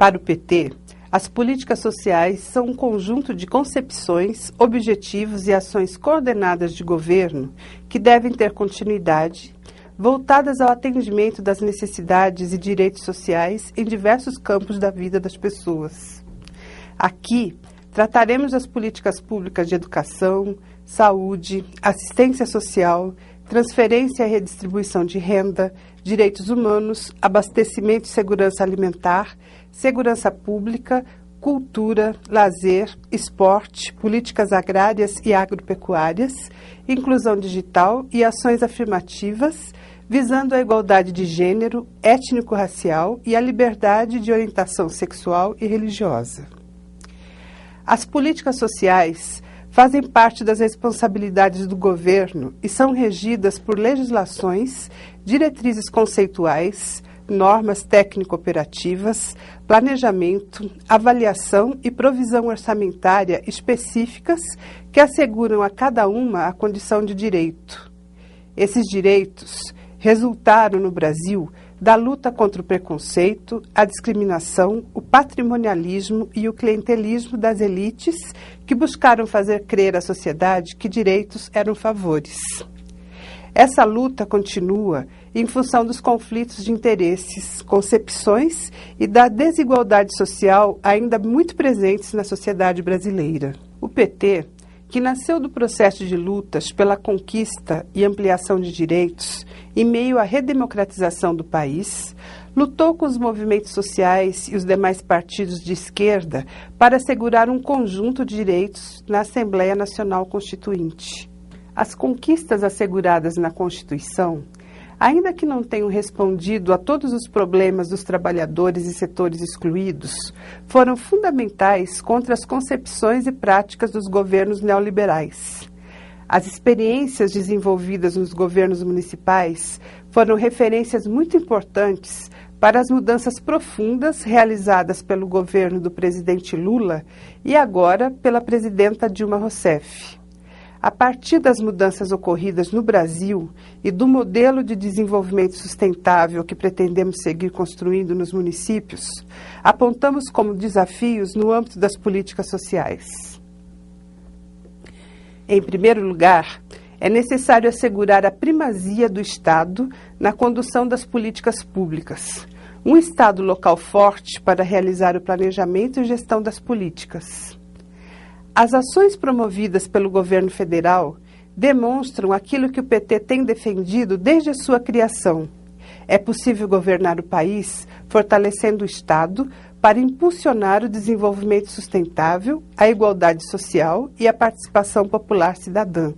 Para o PT, as políticas sociais são um conjunto de concepções, objetivos e ações coordenadas de governo que devem ter continuidade, voltadas ao atendimento das necessidades e direitos sociais em diversos campos da vida das pessoas. Aqui, trataremos das políticas públicas de educação, saúde, assistência social, transferência e redistribuição de renda, direitos humanos, abastecimento e segurança alimentar, segurança pública, cultura, lazer, esporte, políticas agrárias e agropecuárias, inclusão digital e ações afirmativas, visando a igualdade de gênero, étnico-racial e a liberdade de orientação sexual e religiosa. As políticas sociais fazem parte das responsabilidades do governo e são regidas por legislações, diretrizes conceituais, normas técnico-operativas, planejamento, avaliação e provisão orçamentária específicas que asseguram a cada uma a condição de direito. Esses direitos resultaram no Brasil da luta contra o preconceito, a discriminação, o patrimonialismo e o clientelismo das elites que buscaram fazer crer à sociedade que direitos eram favores. Essa luta continua em função dos conflitos de interesses, concepções e da desigualdade social ainda muito presentes na sociedade brasileira. O PT, que nasceu do processo de lutas pela conquista e ampliação de direitos em meio à redemocratização do país, lutou com os movimentos sociais e os demais partidos de esquerda para assegurar um conjunto de direitos na Assembleia Nacional Constituinte. As conquistas asseguradas na Constituição, ainda que não tenham respondido a todos os problemas dos trabalhadores e setores excluídos, foram fundamentais contra as concepções e práticas dos governos neoliberais. As experiências desenvolvidas nos governos municipais foram referências muito importantes para as mudanças profundas realizadas pelo governo do presidente Lula e agora pela presidenta Dilma Rousseff. A partir das mudanças ocorridas no Brasil e do modelo de desenvolvimento sustentável que pretendemos seguir construindo nos municípios, apontamos como desafios no âmbito das políticas sociais. Em primeiro lugar, é necessário assegurar a primazia do Estado na condução das políticas públicas, um Estado local forte para realizar o planejamento e gestão das políticas. As ações promovidas pelo governo federal demonstram aquilo que o PT tem defendido desde a sua criação. É possível governar o país fortalecendo o Estado para impulsionar o desenvolvimento sustentável, a igualdade social e a participação popular cidadã.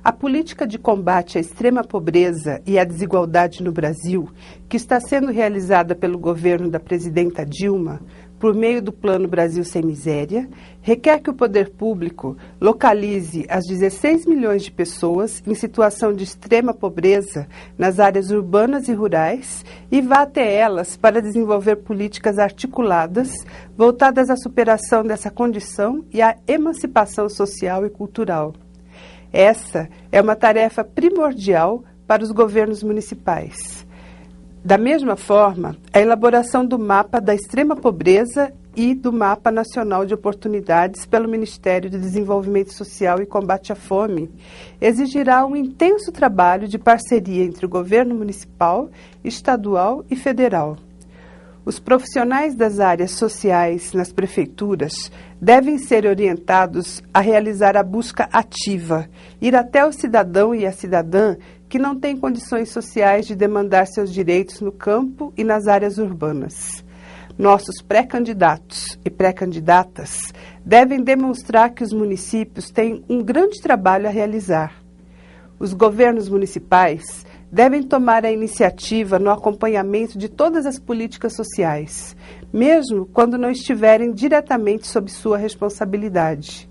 A política de combate à extrema pobreza e à desigualdade no Brasil, que está sendo realizada pelo governo da presidenta Dilma, por meio do Plano Brasil Sem Miséria, requer que o poder público localize as 16 milhões de pessoas em situação de extrema pobreza nas áreas urbanas e rurais e vá até elas para desenvolver políticas articuladas voltadas à superação dessa condição e à emancipação social e cultural. Essa é uma tarefa primordial para os governos municipais. Da mesma forma, a elaboração do mapa da extrema pobreza e do Mapa Nacional de Oportunidades pelo Ministério do Desenvolvimento Social e Combate à Fome exigirá um intenso trabalho de parceria entre o governo municipal, estadual e federal. Os profissionais das áreas sociais nas prefeituras devem ser orientados a realizar a busca ativa, ir até o cidadão e a cidadã que não têm condições sociais de demandar seus direitos no campo e nas áreas urbanas. Nossos pré-candidatos e pré-candidatas devem demonstrar que os municípios têm um grande trabalho a realizar. Os governos municipais devem tomar a iniciativa no acompanhamento de todas as políticas sociais, mesmo quando não estiverem diretamente sob sua responsabilidade.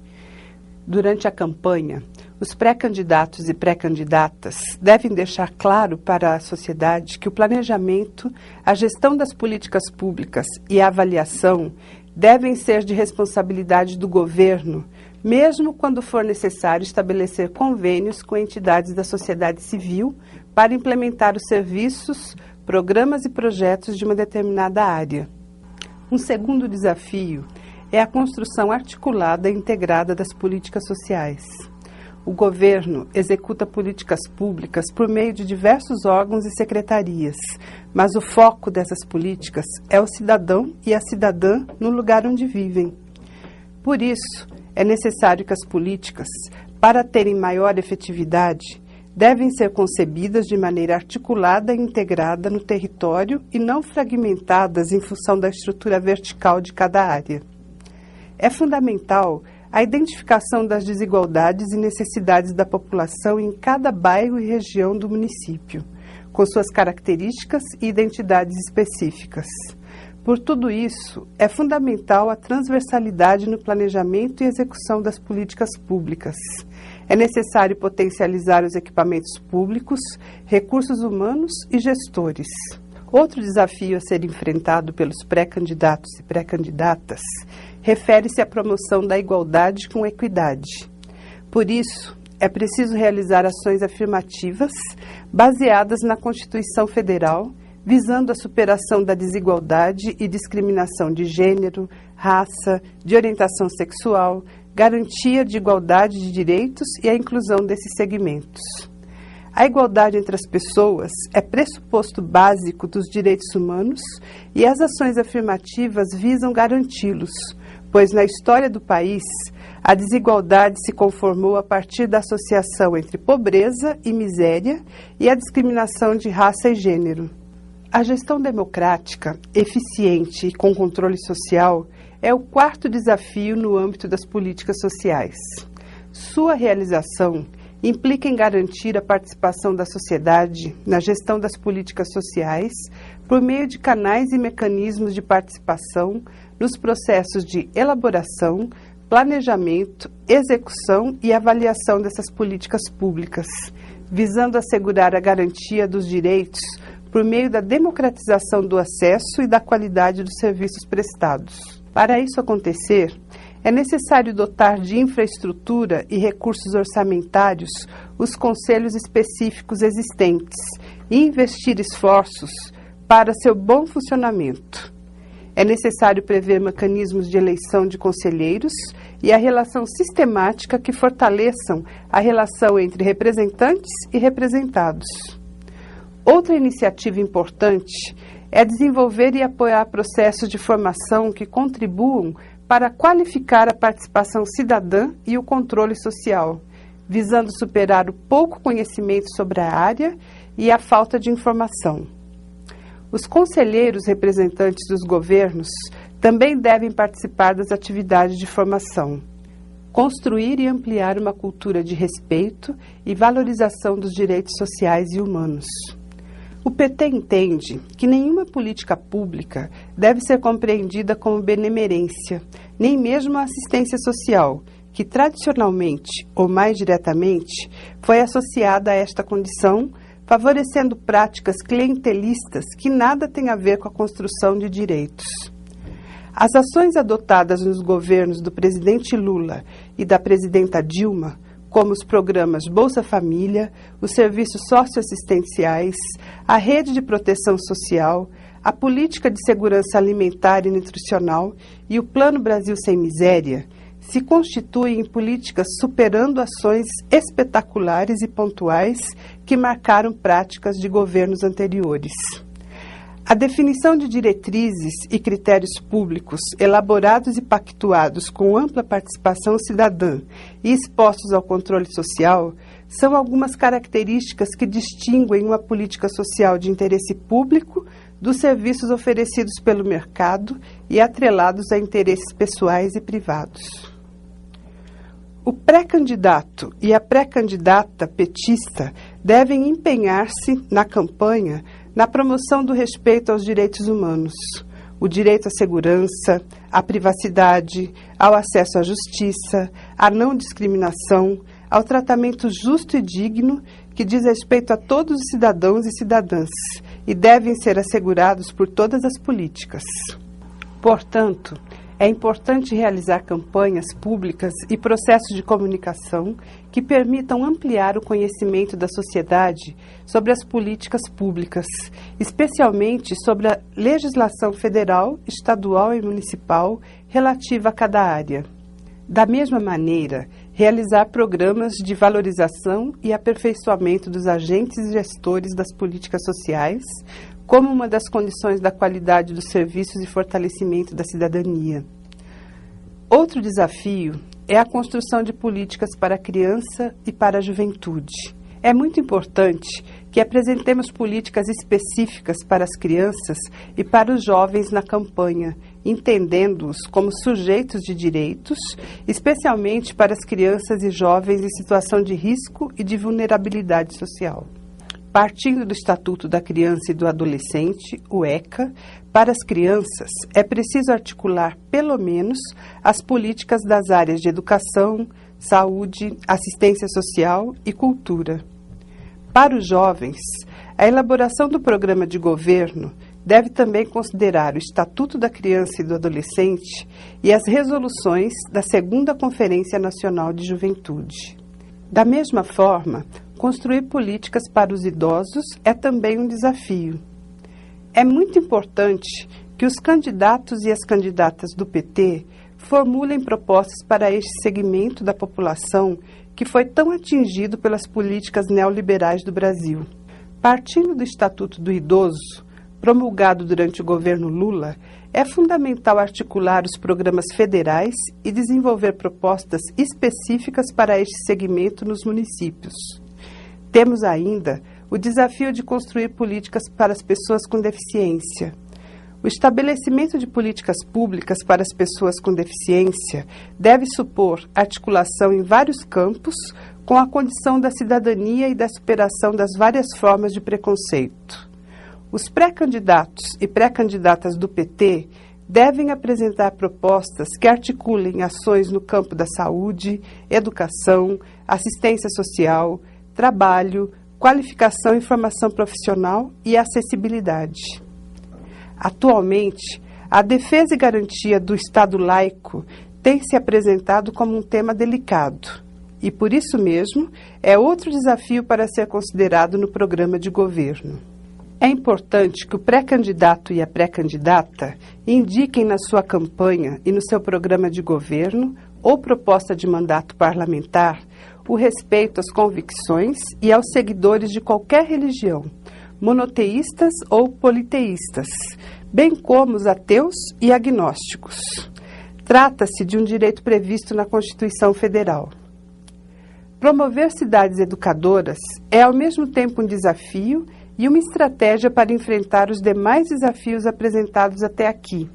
Durante a campanha, os pré-candidatos e pré-candidatas devem deixar claro para a sociedade que o planejamento, a gestão das políticas públicas e a avaliação devem ser de responsabilidade do governo, mesmo quando for necessário estabelecer convênios com entidades da sociedade civil para implementar os serviços, programas e projetos de uma determinada área. Um segundo desafio é a construção articulada e integrada das políticas sociais. O governo executa políticas públicas por meio de diversos órgãos e secretarias, mas o foco dessas políticas é o cidadão e a cidadã no lugar onde vivem. Por isso, é necessário que as políticas, para terem maior efetividade, devem ser concebidas de maneira articulada e integrada no território e não fragmentadas em função da estrutura vertical de cada área. É fundamental a identificação das desigualdades e necessidades da população em cada bairro e região do município, com suas características e identidades específicas. Por tudo isso, é fundamental a transversalidade no planejamento e execução das políticas públicas. É necessário potencializar os equipamentos públicos, recursos humanos e gestores. Outro desafio a ser enfrentado pelos pré-candidatos e pré-candidatas refere-se à promoção da igualdade com equidade. Por isso, é preciso realizar ações afirmativas baseadas na Constituição Federal, visando a superação da desigualdade e discriminação de gênero, raça, de orientação sexual, garantia de igualdade de direitos e a inclusão desses segmentos. A igualdade entre as pessoas é pressuposto básico dos direitos humanos e as ações afirmativas visam garanti-los, pois na história do país, a desigualdade se conformou a partir da associação entre pobreza e miséria e a discriminação de raça e gênero. A gestão democrática, eficiente e com controle social é o quarto desafio no âmbito das políticas sociais. Sua realização implica em garantir a participação da sociedade na gestão das políticas sociais por meio de canais e mecanismos de participação nos processos de elaboração, planejamento, execução e avaliação dessas políticas públicas, visando assegurar a garantia dos direitos por meio da democratização do acesso e da qualidade dos serviços prestados. Para isso acontecer, é necessário dotar de infraestrutura e recursos orçamentários os conselhos específicos existentes e investir esforços para seu bom funcionamento. É necessário prever mecanismos de eleição de conselheiros e a relação sistemática que fortaleçam a relação entre representantes e representados. Outra iniciativa importante é desenvolver e apoiar processos de formação que contribuam para qualificar a participação cidadã e o controle social, visando superar o pouco conhecimento sobre a área e a falta de informação. Os conselheiros representantes dos governos também devem participar das atividades de formação, construir e ampliar uma cultura de respeito e valorização dos direitos sociais e humanos. O PT entende que nenhuma política pública deve ser compreendida como benemerência, nem mesmo a assistência social, que tradicionalmente, ou mais diretamente, foi associada a esta condição, favorecendo práticas clientelistas que nada têm a ver com a construção de direitos. As ações adotadas nos governos do presidente Lula e da presidenta Dilma, como os programas Bolsa Família, os serviços socioassistenciais, a rede de proteção social, a política de segurança alimentar e nutricional e o Plano Brasil Sem Miséria, se constituem em políticas superando ações espetaculares e pontuais que marcaram práticas de governos anteriores. A definição de diretrizes e critérios públicos elaborados e pactuados com ampla participação cidadã e expostos ao controle social são algumas características que distinguem uma política social de interesse público dos serviços oferecidos pelo mercado e atrelados a interesses pessoais e privados. O pré-candidato e a pré-candidata petista devem empenhar-se na campanha na promoção do respeito aos direitos humanos, o direito à segurança, à privacidade, ao acesso à justiça, à não discriminação, ao tratamento justo e digno que diz respeito a todos os cidadãos e cidadãs e devem ser assegurados por todas as políticas. Portanto, é É importante realizar campanhas públicas e processos de comunicação que permitam ampliar o conhecimento da sociedade sobre as políticas públicas, especialmente sobre a legislação federal, estadual e municipal relativa a cada área. Da mesma maneira, realizar programas de valorização e aperfeiçoamento dos agentes e gestores das políticas sociais, como uma das condições da qualidade dos serviços e fortalecimento da cidadania. Outro desafio é a construção de políticas para a criança e para a juventude. É muito importante que apresentemos políticas específicas para as crianças e para os jovens na campanha, entendendo-os como sujeitos de direitos, especialmente para as crianças e jovens em situação de risco e de vulnerabilidade social. Partindo do Estatuto da Criança e do Adolescente, o ECA, para as crianças é preciso articular, pelo menos, as políticas das áreas de educação, saúde, assistência social e cultura. Para os jovens, a elaboração do programa de governo deve também considerar o Estatuto da Criança e do Adolescente e as resoluções da 2ª Conferência Nacional de Juventude. Da mesma forma, construir políticas para os idosos é também um desafio. É muito importante que os candidatos e as candidatas do PT formulem propostas para este segmento da população que foi tão atingido pelas políticas neoliberais do Brasil. Partindo do Estatuto do Idoso, promulgado durante o governo Lula, é fundamental articular os programas federais e desenvolver propostas específicas para este segmento nos municípios. Temos ainda o desafio de construir políticas para as pessoas com deficiência. O estabelecimento de políticas públicas para as pessoas com deficiência deve supor articulação em vários campos com a condição da cidadania e da superação das várias formas de preconceito. Os pré-candidatos e pré-candidatas do PT devem apresentar propostas que articulem ações no campo da saúde, educação, assistência social, trabalho, qualificação e formação profissional e acessibilidade. Atualmente, a defesa e garantia do Estado laico tem se apresentado como um tema delicado e, por isso mesmo, é outro desafio para ser considerado no programa de governo. É importante que o pré-candidato e a pré-candidata indiquem na sua campanha e no seu programa de governo ou proposta de mandato parlamentar o respeito às convicções e aos seguidores de qualquer religião, monoteístas ou politeístas, bem como os ateus e agnósticos. Trata-se de um direito previsto na Constituição Federal. Promover cidades educadoras é ao mesmo tempo um desafio e uma estratégia para enfrentar os demais desafios apresentados até aqui.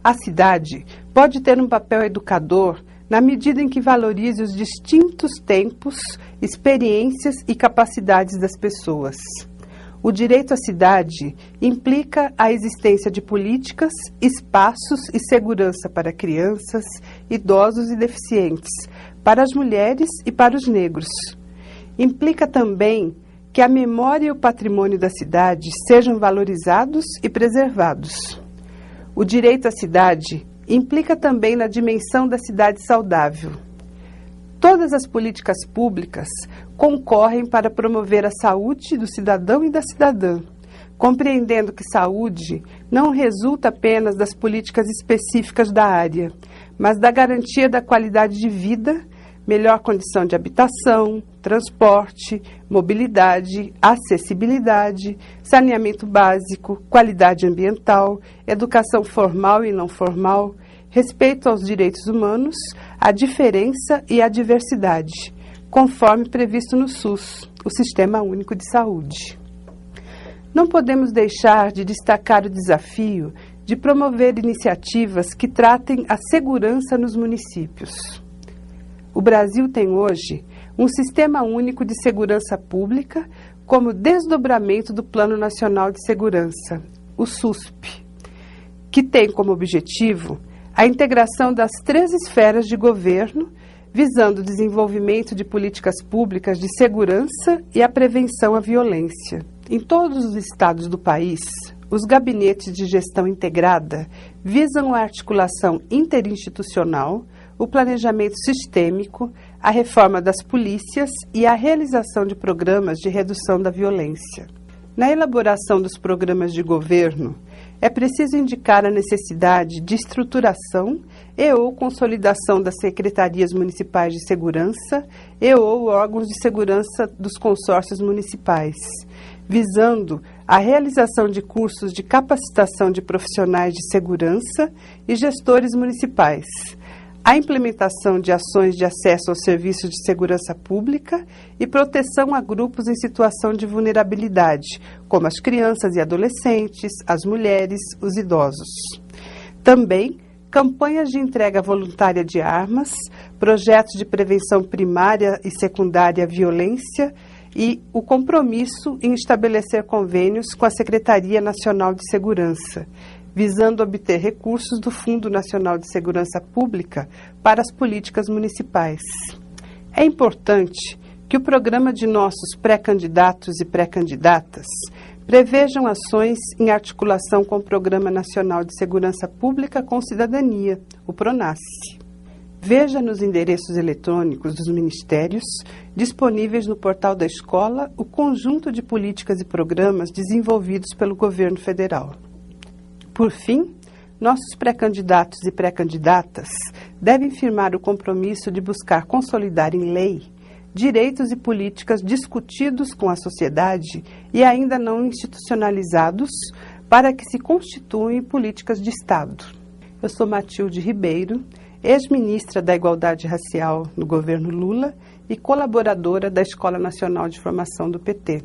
A cidade pode ter um papel educador na medida em que valorize os distintos tempos, experiências e capacidades das pessoas. O direito à cidade implica a existência de políticas, espaços e segurança para crianças, idosos e deficientes, para as mulheres e para os negros. Implica também que a memória e o patrimônio da cidade sejam valorizados e preservados. O direito à cidade implica também na dimensão da cidade saudável. Todas as políticas públicas concorrem para promover a saúde do cidadão e da cidadã, compreendendo que saúde não resulta apenas das políticas específicas da área, mas da garantia da qualidade de vida, melhor condição de habitação, transporte, mobilidade, acessibilidade, saneamento básico, qualidade ambiental, educação formal e não formal, respeito aos direitos humanos, a diferença e a diversidade, conforme previsto no SUS, o Sistema Único de Saúde. Não podemos deixar de destacar o desafio de promover iniciativas que tratem a segurança nos municípios. O Brasil tem hoje um Sistema Único de Segurança Pública como desdobramento do Plano Nacional de Segurança, o SUSP, que tem como objetivo a integração das 3 esferas de governo, visando o desenvolvimento de políticas públicas de segurança e a prevenção à violência. Em todos os estados do país, os gabinetes de gestão integrada visam a articulação interinstitucional, o planejamento sistêmico, a reforma das polícias e a realização de programas de redução da violência. Na elaboração dos programas de governo, é preciso indicar a necessidade de estruturação e/ou consolidação das secretarias municipais de segurança e/ou órgãos de segurança dos consórcios municipais, visando a realização de cursos de capacitação de profissionais de segurança e gestores municipais, a implementação de ações de acesso aos serviços de segurança pública e proteção a grupos em situação de vulnerabilidade, como as crianças e adolescentes, as mulheres, os idosos. Também campanhas de entrega voluntária de armas, projetos de prevenção primária e secundária à violência e o compromisso em estabelecer convênios com a Secretaria Nacional de Segurança, visando obter recursos do Fundo Nacional de Segurança Pública para as políticas municipais. É importante que o programa de nossos pré-candidatos e pré-candidatas prevejam ações em articulação com o Programa Nacional de Segurança Pública com Cidadania, o PRONASSE. Veja nos endereços eletrônicos dos ministérios, disponíveis no portal da escola, o conjunto de políticas e programas desenvolvidos pelo governo federal. Por fim, nossos pré-candidatos e pré-candidatas devem firmar o compromisso de buscar consolidar em lei direitos e políticas discutidos com a sociedade e ainda não institucionalizados para que se constituam políticas de Estado. Eu sou Matilde Ribeiro, ex-ministra da Igualdade Racial no governo Lula e colaboradora da Escola Nacional de Formação do PT.